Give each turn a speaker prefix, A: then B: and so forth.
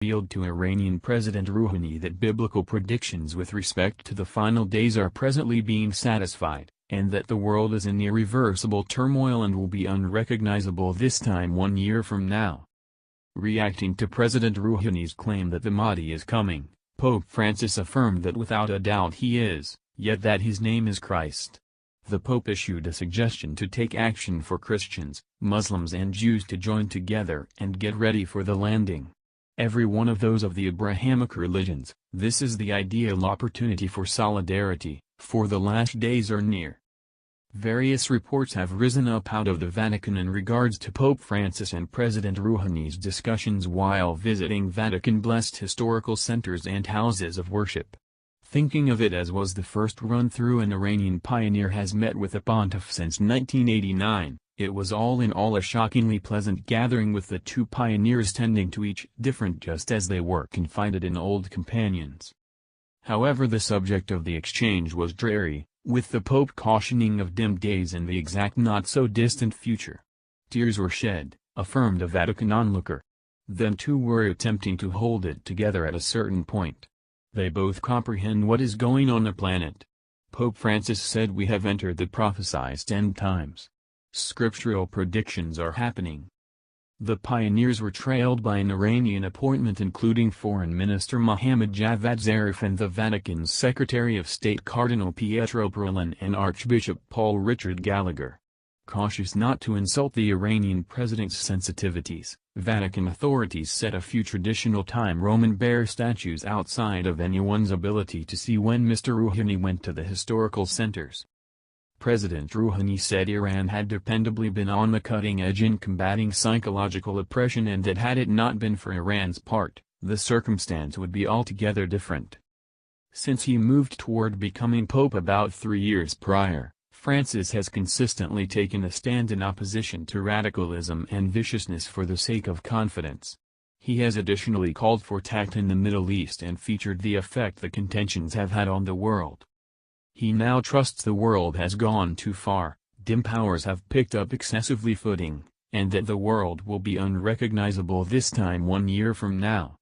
A: revealed to Iranian President Rouhani that biblical predictions with respect to the final days are presently being satisfied, and that the world is in irreversible turmoil and will be unrecognizable this time 1 year from now. Reacting to President Rouhani's claim that the Mahdi is coming, Pope Francis affirmed that without a doubt he is, yet that his name is Christ. The Pope issued a suggestion to take action for Christians, Muslims and Jews to join together and get ready for the landing. Every one of those of the Abrahamic religions, this is the ideal opportunity for solidarity, for the last days are near. Various reports have risen up out of the Vatican in regards to Pope Francis and President Rouhani's discussions while visiting Vatican-blessed historical centers and houses of worship. Thinking of it as was the first run-through an Iranian pioneer has met with a pontiff since 1989, it was all in all a shockingly pleasant gathering with the two pioneers tending to each different just as they were confided in old companions. However, the subject of the exchange was dreary, with the Pope cautioning of dim days in the exact not-so-distant future. Tears were shed, affirmed a Vatican onlooker. Them two were attempting to hold it together at a certain point. They both comprehend what is going on the planet. Pope Francis said we have entered the prophesied end times. Scriptural predictions are happening. The pioneers were trailed by an Iranian appointment including Foreign Minister Mohammad Javad Zarif and the Vatican's Secretary of State Cardinal Pietro Parolin and Archbishop Paul Richard Gallagher. Cautious not to insult the Iranian president's sensitivities, Vatican authorities set a few traditional time Roman bear statues outside of anyone's ability to see when Mr. Rouhani went to the historical centers. President Rouhani said Iran had dependably been on the cutting edge in combating psychological oppression and that had it not been for Iran's part, the circumstance would be altogether different. Since he moved toward becoming pope about 3 years prior, Francis has consistently taken a stand in opposition to radicalism and viciousness for the sake of confidence. He has additionally called for tact in the Middle East and featured the effect the contentions have had on the world. He now trusts the world has gone too far, dim powers have picked up excessively footing, and that the world will be unrecognizable this time 1 year from now.